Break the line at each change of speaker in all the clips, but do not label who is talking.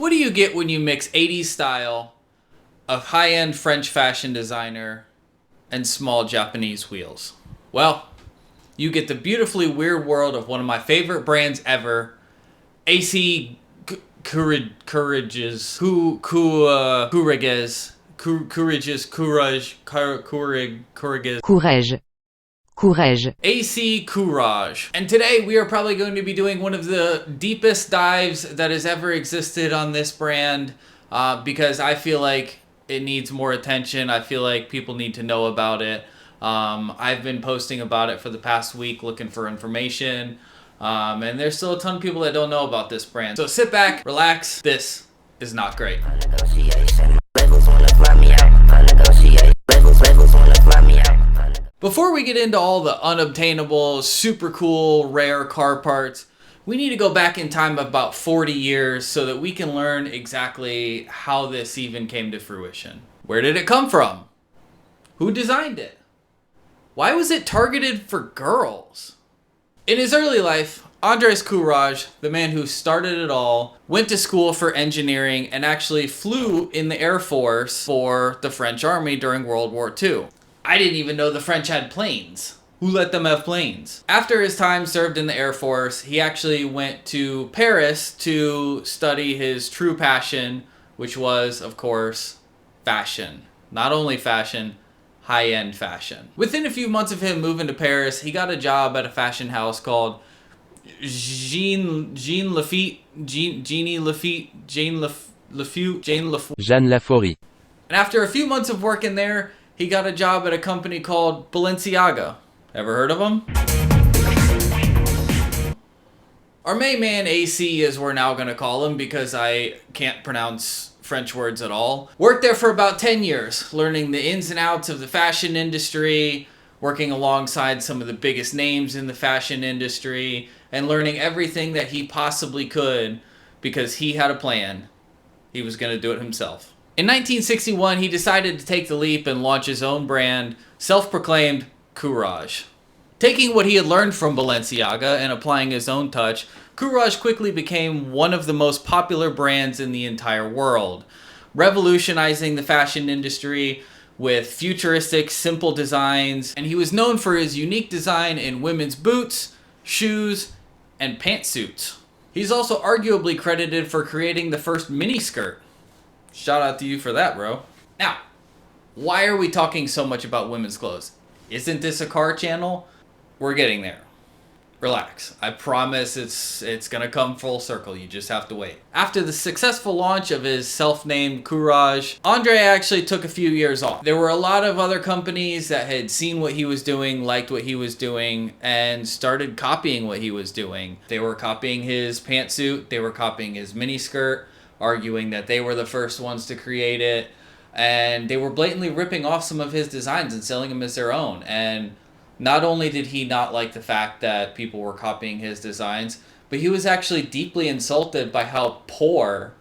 What do you get when you mix 80s style of high-end French fashion designer and small Japanese wheels? Well, you get the beautifully weird world of one of my favorite brands ever, AC Courreges,
Courrèges.
AC Courrèges. And today we are probably going to be doing one of the deepest dives that has ever existed on this brand because I feel like it needs more attention. I feel like people need to know about it. I've been posting about it for the past week looking for information. And there's still a ton of people that don't know about this brand. So sit back, relax. This is not great. Before we get into all the unobtainable, super cool, rare car parts, we need to go back in time about 40 years so that we can learn exactly how this even came to fruition. Where did it come from? Who designed it? Why was it targeted for girls? In his early life, Andrés Courrèges, the man who started it all, went to school for engineering and actually flew in the Air Force for the French Army during World War II. I didn't even know the French had planes. Who let them have planes? After his time served in the Air Force, he actually went to Paris to study his true passion, which was, of course, fashion. Not only fashion, high-end fashion. Within a few months of him moving to Paris, he got a job at a fashion house called Jean Lafitte. And after a few months of working there, he got a job at a company called Balenciaga. Ever heard of them? Our main man, AC, as we're now going to call him because I can't pronounce French words at all, worked there for about 10 years, learning the ins and outs of the fashion industry, working alongside some of the biggest names in the fashion industry, and learning everything that he possibly could because he had a plan. He was going to do it himself. In 1961, he decided to take the leap and launch his own brand, self-proclaimed Courrèges. Taking what he had learned from Balenciaga and applying his own touch, Courrèges quickly became one of the most popular brands in the entire world, revolutionizing the fashion industry with futuristic, simple designs, and he was known for his unique design in women's boots, shoes, and pantsuits. He's also arguably credited for creating the first miniskirt. Shout out to you for that, bro. Now, why are we talking so much about women's clothes? Isn't this a car channel? We're getting there. Relax. I promise it's gonna come full circle. You just have to wait. After the successful launch of his self-named Courrèges, André actually took a few years off. There were a lot of other companies that had seen what he was doing, liked what he was doing, and started copying what he was doing. They were copying his pantsuit. They were copying his miniskirt, arguing that they were the first ones to create it, and they were blatantly ripping off some of his designs and selling them as their own. And not only did he not like the fact that people were copying his designs, but he was actually deeply insulted by how poor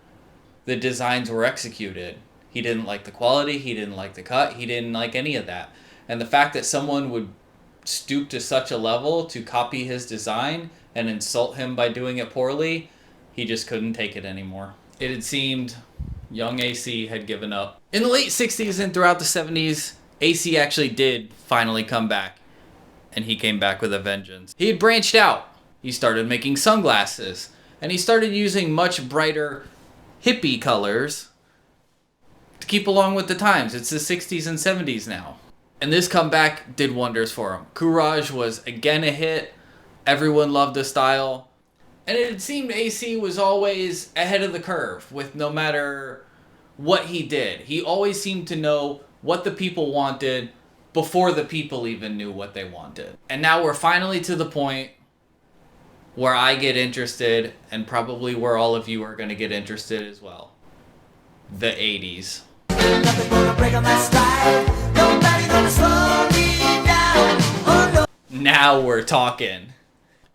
the designs were executed. He didn't like the quality, he didn't like the cut, he didn't like any of that. And the fact that someone would stoop to such a level to copy his design and insult him by doing it poorly, he just couldn't take it anymore. It had seemed young AC had given up. In the late 60s and throughout the 70s, AC actually did finally come back. And he came back with a vengeance. He had branched out. He started making sunglasses. And he started using much brighter hippie colors to keep along with the times. It's the 60s and 70s now. And this comeback did wonders for him. Courrèges was again a hit. Everyone loved the style. And it seemed AC was always ahead of the curve with no matter what he did. He always seemed to know what the people wanted before the people even knew what they wanted. And now we're finally to the point where I get interested, and probably where all of you are going to get interested as well. The 80s. Now we're talking.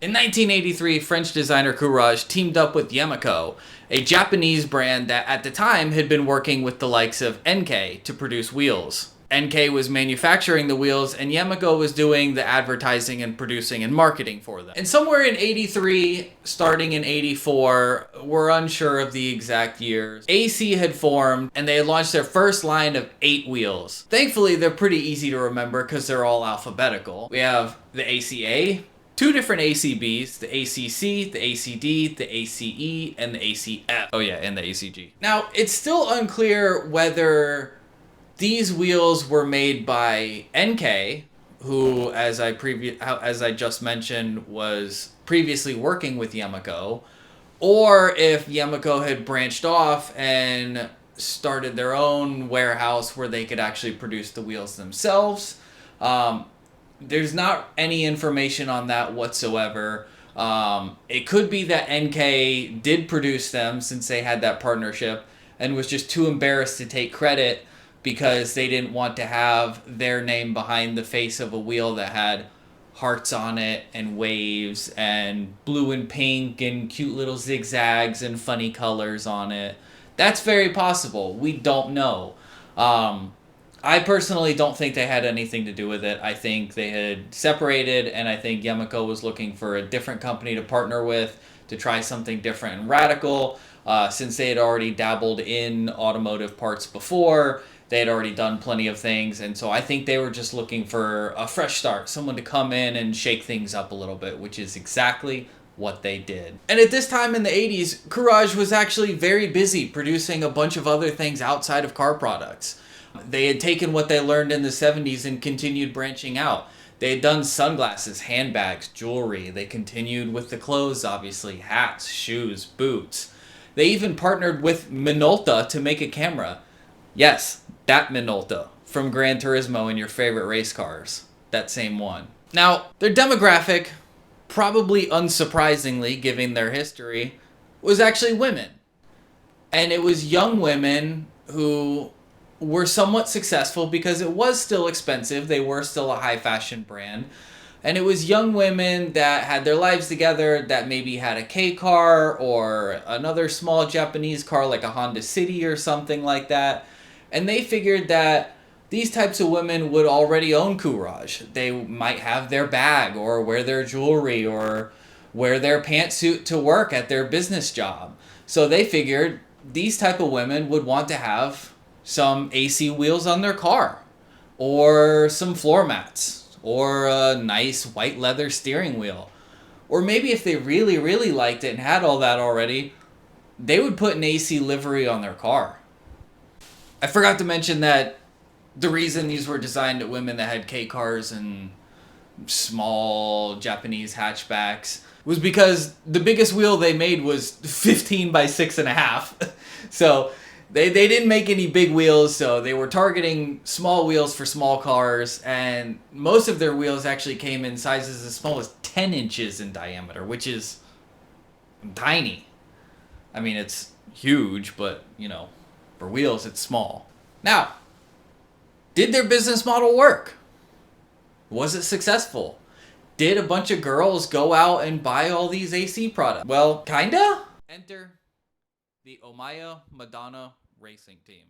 In 1983, French designer Courrèges teamed up with Yamaco, a Japanese brand that at the time had been working with the likes of NK to produce wheels. NK was manufacturing the wheels and Yamaco was doing the advertising and producing and marketing for them. And somewhere in 83, starting in 84, we're unsure of the exact years, AC had formed and they had launched their first line of 8 wheels. Thankfully, they're pretty easy to remember because they're all alphabetical. We have the ACA, 2 different ACBs, the ACC, the ACD, the ACE, and the ACF. Oh yeah, and the ACG. Now, it's still unclear whether these wheels were made by NK, who, as I just mentioned, was previously working with Yamaco, or if Yamaco had branched off and started their own warehouse where they could actually produce the wheels themselves. There's not any information on that whatsoever. It could be that NK did produce them since they had that partnership and was just too embarrassed to take credit because they didn't want to have their name behind the face of a wheel that had hearts on it and waves and blue and pink and cute little zigzags and funny colors on it. That's very possible. We don't know. I personally don't think they had anything to do with it. I think they had separated, and I think Yamaco was looking for a different company to partner with to try something different and radical. Since they had already dabbled in automotive parts before, they had already done plenty of things, and so I think they were just looking for a fresh start, someone to come in and shake things up a little bit, which is exactly what they did. And at this time in the 80s, Courrèges was actually very busy producing a bunch of other things outside of car products. They had taken what they learned in the 70s and continued branching out. They had done sunglasses, handbags, jewelry. They continued with the clothes, obviously, hats, shoes, boots. They even partnered with Minolta to make a camera. Yes, that Minolta from Gran Turismo in your favorite race cars. That same one. Now, their demographic, probably unsurprisingly given their history, was actually women. And it was young women who were somewhat successful because it was still expensive. They were still a high fashion brand. And it was young women that had their lives together, that maybe had a K car or another small Japanese car like a Honda City or something like that. And they figured that these types of women would already own Courrèges. They might have their bag or wear their jewelry or wear their pantsuit to work at their business job. So they figured these type of women would want to have some AC wheels on their car, or some floor mats, or a nice white leather steering wheel. Or maybe if they really, really liked it and had all that already, they would put an AC livery on their car. I forgot to mention that the reason these were designed at women that had K cars and small Japanese hatchbacks was because the biggest wheel they made was 15 by 6.5. So They didn't make any big wheels, so they were targeting small wheels for small cars, and most of their wheels actually came in sizes as small as 10 inches in diameter, which is tiny. I mean, it's huge, but, for wheels, it's small. Now, did their business model work? Was it successful? Did a bunch of girls go out and buy all these AC products? Well, kinda. Enter the May Madonna racing team.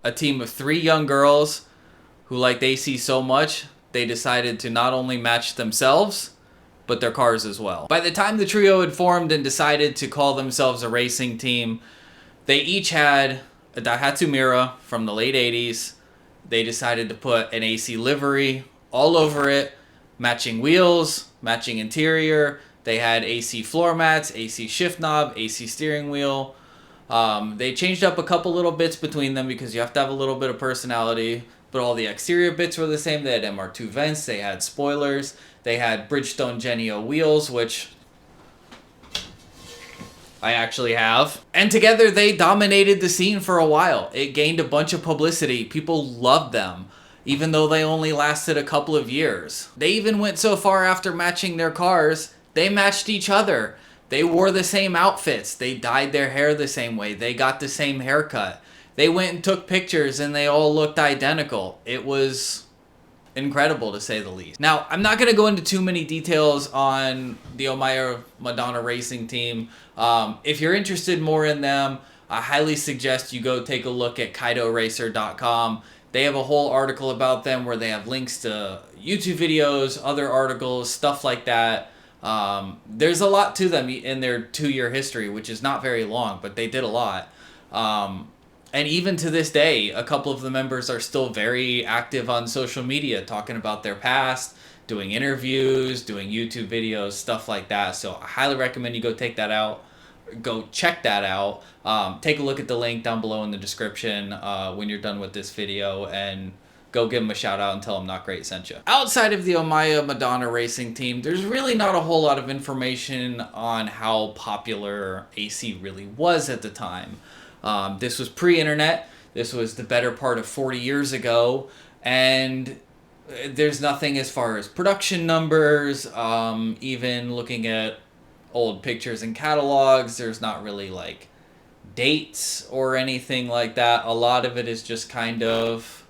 A team of 3 young girls who liked AC so much, they decided to not only match themselves, but their cars as well. By the time the trio had formed and decided to call themselves a racing team, they each had a Daihatsu Mira from the late 80s. They decided to put an AC livery all over it, matching wheels, matching interior. They had AC floor mats, AC shift knob, AC steering wheel. They changed up a couple little bits between them because you have to have a little bit of personality. But all the exterior bits were the same. They had MR2 vents. They had spoilers. They had Bridgestone Genio wheels, which I actually have. And together they dominated the scene for a while. It gained a bunch of publicity. People loved them, even though they only lasted a couple of years. They even went so far after matching their cars, they matched each other. They wore the same outfits. They dyed their hair the same way. They got the same haircut. They went and took pictures and they all looked identical. It was incredible, to say the least. Now, I'm not going to go into too many details on the May Madonna racing team. If you're interested more in them, I highly suggest you go take a look at KaidoRacer.com. They have a whole article about them where they have links to YouTube videos, other articles, stuff like that. There's a lot to them in their 2-year history, which is not very long, but they did a lot. And even to this day, a couple of the members are still very active on social media, talking about their past, doing interviews, doing YouTube videos, stuff like that. So I highly recommend you go check that out. Take a look at the link down below in the description when you're done with this video, and go give them a shout out and tell them Not Great sent you. Outside of the May Madonna racing team, there's really not a whole lot of information on how popular AC really was at the time. This was pre-internet. This was the better part of 40 years ago, and there's nothing as far as production numbers. Even looking at old pictures and catalogs, there's not really like dates or anything like that. A lot of it is just kind of,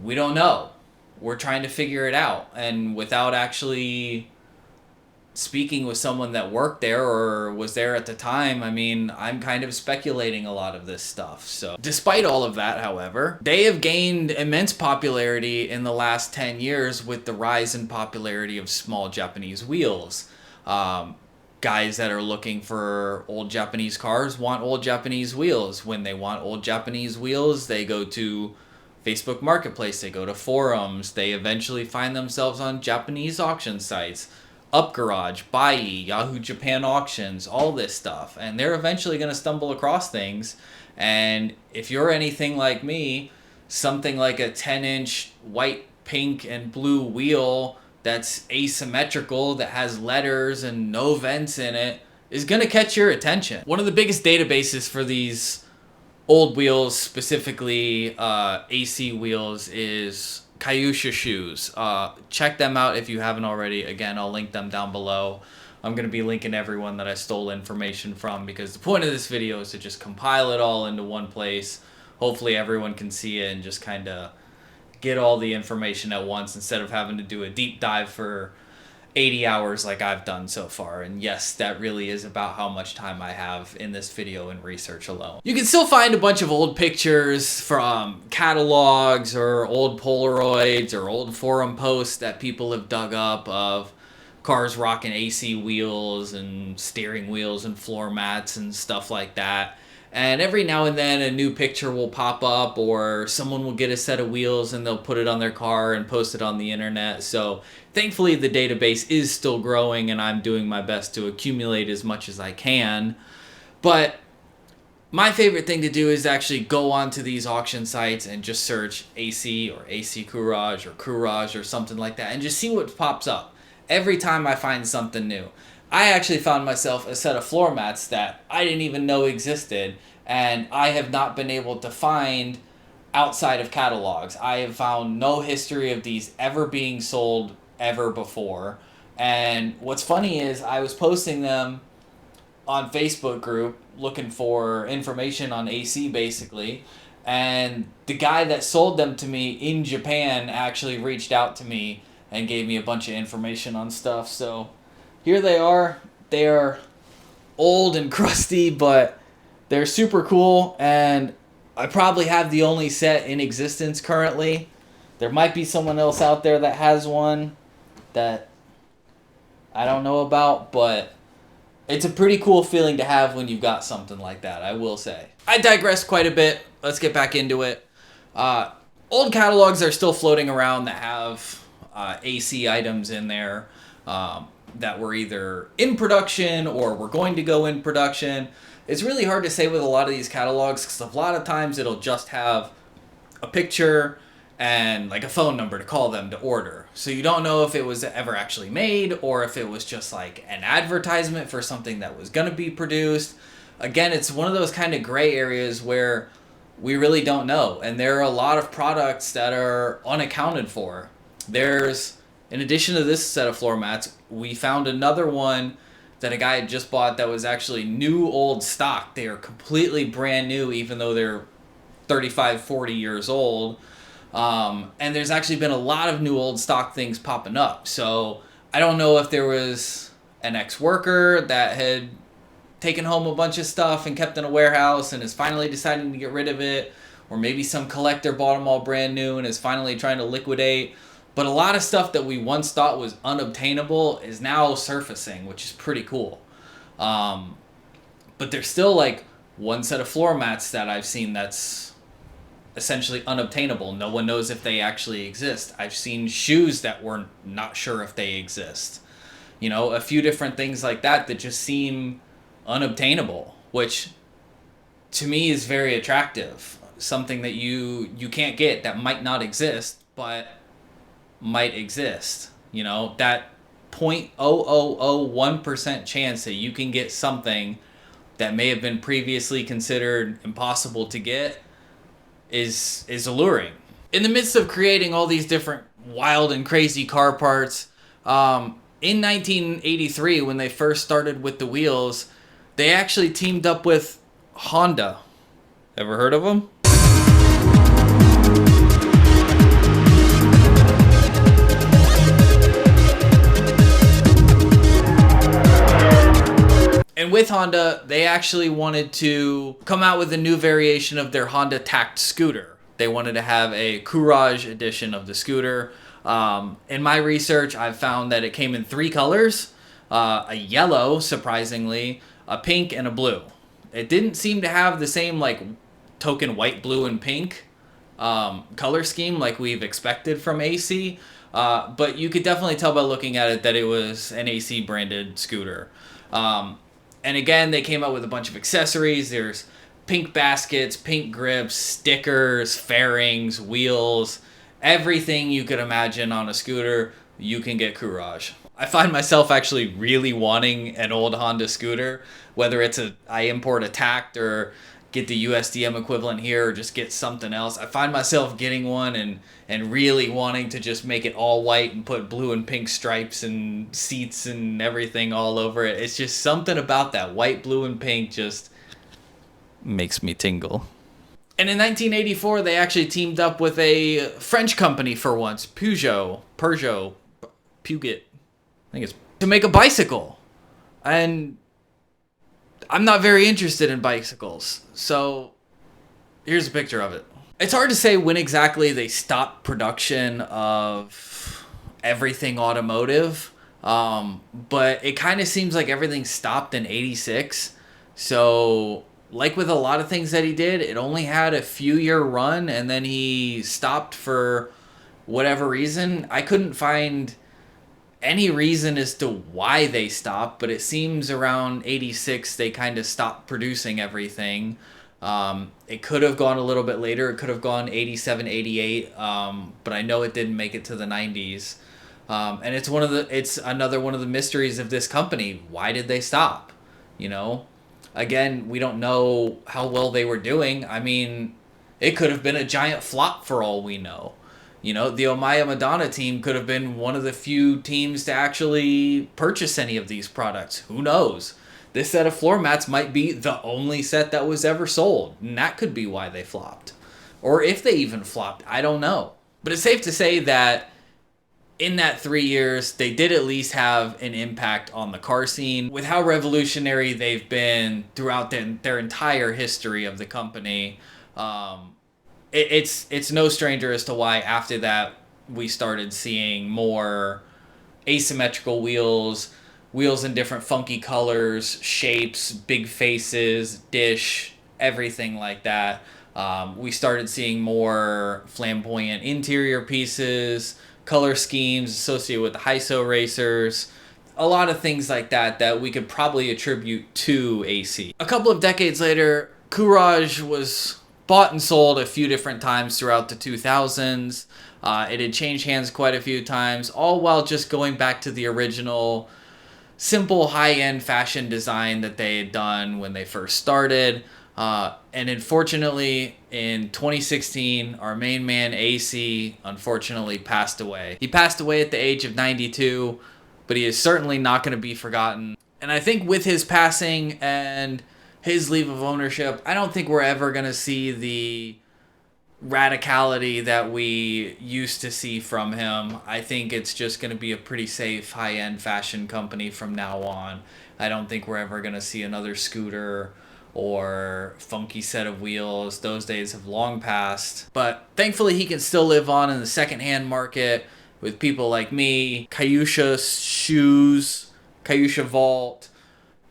we don't know. We're trying to figure it out, and without actually speaking with someone that worked there or was there at the time, I mean, I'm kind of speculating a lot of this stuff. So despite all of that, however, they have gained immense popularity in the last 10 years with the rise in popularity of small Japanese wheels. Guys that are looking for old Japanese cars want old Japanese wheels. When they want old Japanese wheels, they go to Facebook Marketplace, they go to forums, they eventually find themselves on Japanese auction sites. Up Garage, Buyee, Yahoo Japan Auctions, all this stuff. And they're eventually going to stumble across things. And if you're anything like me, something like a 10-inch white, pink, and blue wheel that's asymmetrical, that has letters and no vents in it, is going to catch your attention. One of the biggest databases for these old wheels, specifically AC wheels, is Kyusha Shoes. Check them out if you haven't already. Again, I'll link them down below. I'm going to be linking everyone that I stole information from, because the point of this video is to just compile it all into one place. Hopefully everyone can see it and just kind of get all the information at once instead of having to do a deep dive for 80 hours like I've done so far. And yes, that really is about how much time I have in this video and research alone. You can still find a bunch of old pictures from catalogs or old Polaroids or old forum posts that people have dug up of cars rocking AC wheels and steering wheels and floor mats and stuff like that. And every now and then a new picture will pop up, or someone will get a set of wheels and they'll put it on their car and post it on the internet. So thankfully the database is still growing, and I'm doing my best to accumulate as much as I can. But my favorite thing to do is actually go onto these auction sites and just search AC or AC Courrèges or Courrèges or something like that, and just see what pops up every time I find something new. I actually found myself a set of floor mats that I didn't even know existed, and I have not been able to find outside of catalogs. I have found no history of these ever being sold ever before. And what's funny is I was posting them on Facebook group looking for information on AC basically, and the guy that sold them to me in Japan actually reached out to me and gave me a bunch of information on stuff. So here they are. They are old and crusty, but they're super cool, and I probably have the only set in existence currently. There might be someone else out there that has one that I don't know about, but it's a pretty cool feeling to have when you've got something like that, I will say. I digressed quite a bit. Let's get back into it. Old catalogs are still floating around that have AC items in there. that were either in production or were going to go in production. It's really hard to say with a lot of these catalogs because a lot of times it'll just have a picture and like a phone number to call them to order. So you don't know if it was ever actually made or if it was just like an advertisement for something that was going to be produced. Again, it's one of those kind of gray areas where we really don't know. And there are a lot of products that are unaccounted for. There's, in addition to this set of floor mats, we found another one that a guy had just bought that was actually new old stock. They are completely brand new, even though they're 35, 40 years old. And there's actually been a lot of new old stock things popping up. So I don't know if there was an ex-worker that had taken home a bunch of stuff and kept in a warehouse and is finally deciding to get rid of it, or maybe some collector bought them all brand new and is finally trying to liquidate. But a lot of stuff that we once thought was unobtainable is now surfacing, which is pretty cool. But there's still like one set of floor mats that I've seen that's essentially unobtainable. No one knows if they actually exist. I've seen shoes that we're not sure if they exist. You know, a few different things like that that just seem unobtainable, which to me is very attractive. Something that you can't get, that might not exist, but might exist. You know, that 0.0001% chance that you can get something that may have been previously considered impossible to get is alluring. In the midst of creating all these different wild and crazy car parts, in 1983, when they first started with the wheels, they actually teamed up with Honda. Ever heard of them? And with Honda, they actually wanted to come out with a new variation of their Honda Tact scooter. They wanted to have a Courrèges edition of the scooter. In my research, I've found that it came in 3 colors. A yellow, surprisingly, a pink, and a blue. It didn't seem to have the same like token white, blue, and pink color scheme like we've expected from AC. But you could definitely tell by looking at it that it was an AC branded scooter. And again, they came out with a bunch of accessories. There's pink baskets, pink grips, stickers, fairings, wheels, everything you could imagine on a scooter, you can get Courrèges. I find myself actually really wanting an old Honda scooter, whether it's I import a Tact or get the USDM equivalent here or just get something else. I find myself getting one and really wanting to just make it all white and put blue and pink stripes and seats and everything all over it. It's just something about that white, blue, and pink just makes me tingle. And in 1984, they actually teamed up with a French company for once, Puget, I think it's, to make a bicycle. And I'm not very interested in bicycles, so here's a picture of it. It's hard to say when exactly they stopped production of everything automotive, but it kind of seems like everything stopped in 86. So, like with a lot of things that he did, it only had a few-year run, and then he stopped for whatever reason. I couldn't find any reason as to why they stopped, but it seems around 86 they kind of stopped producing everything. It could have gone a little bit later. It could have gone 87, 88, but I know it didn't make it to the 90s. And it's another one of the mysteries of this company. Why did they stop? You know, again, we don't know how well they were doing. I mean, it could have been a giant flop for all we know. You know, the May Madonna team could have been one of the few teams to actually purchase any of these products. Who knows? This set of floor mats might be the only set that was ever sold, and that could be why they flopped. Or if they even flopped, I don't know. But it's safe to say that in that 3 years, they did at least have an impact on the car scene. With how revolutionary they've been throughout their entire history of the company, it's no stranger as to why after that we started seeing more asymmetrical wheels in different funky colors, shapes, big faces, dish, everything like that. We started seeing more flamboyant interior pieces, color schemes associated with the Hyso racers. a lot of things like that we could probably attribute to AC. A couple of decades later, Courrèges was bought and sold a few different times throughout the 2000s. It had changed hands quite a few times, all while just going back to the original simple high-end fashion design that they had done when they first started. And unfortunately, in 2016, our main man, AC, unfortunately passed away. He passed away at the age of 92, but he is certainly not going to be forgotten. And I think with his passing and his leave of ownership, I don't think we're ever going to see the radicality that we used to see from him. I think it's just going to be a pretty safe high-end fashion company from now on. I don't think we're ever going to see another scooter or funky set of wheels. Those days have long passed. But thankfully he can still live on in the secondhand market with people like me. Kayusha Shoes, Kayusha Vault,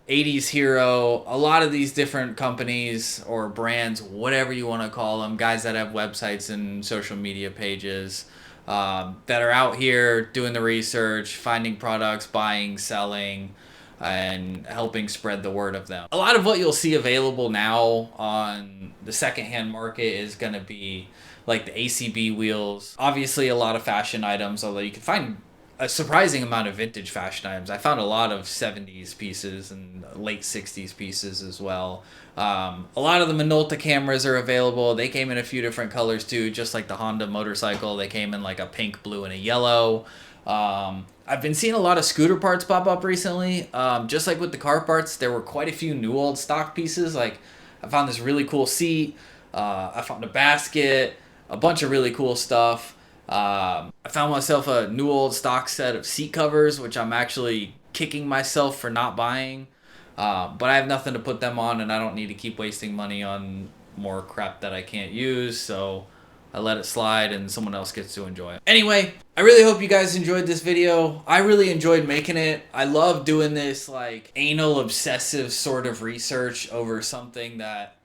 80s Hero, a lot of these different companies or brands, whatever you want to call them, guys that have websites and social media pages that are out here doing the research, finding products, buying, selling, and helping spread the word of them. A lot of what you'll see available now on the secondhand market is going to be like the ACB wheels. Obviously a lot of fashion items, although you can find a surprising amount of vintage fashion items. I found a lot of 70s pieces and late 60s pieces as well. A lot of the Minolta cameras are available. They came in a few different colors too, just like the Honda motorcycle. They came in like a pink, blue, and a yellow. I've been seeing a lot of scooter parts pop up recently. Just like with the car parts, there were quite a few new old stock pieces. Like I found this really cool seat. I found a basket, a bunch of really cool stuff. I found myself a new old stock set of seat covers, which I'm actually kicking myself for not buying. But I have nothing to put them on, and I don't need to keep wasting money on more crap that I can't use. So I let it slide, and someone else gets to enjoy it. Anyway, I really hope you guys enjoyed this video. I really enjoyed making it. I love doing this like anal obsessive sort of research over something that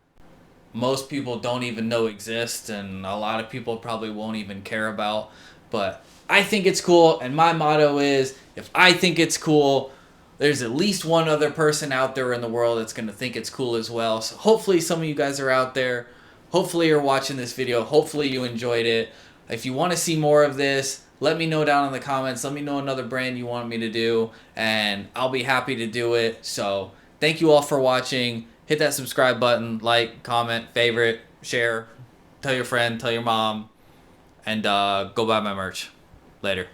most people don't even know exists, and a lot of people probably won't even care about. But I think it's cool, and my motto is, if I think it's cool, there's at least one other person out there in the world that's going to think it's cool as well. So hopefully some of you guys are out there. Hopefully you're watching this video. Hopefully you enjoyed it. If you want to see more of this, let me know down in the comments. Let me know another brand you want me to do, and I'll be happy to do it. So thank you all for watching. Hit that subscribe button, like, comment, favorite, share, tell your friend, tell your mom, and go buy my merch. Later.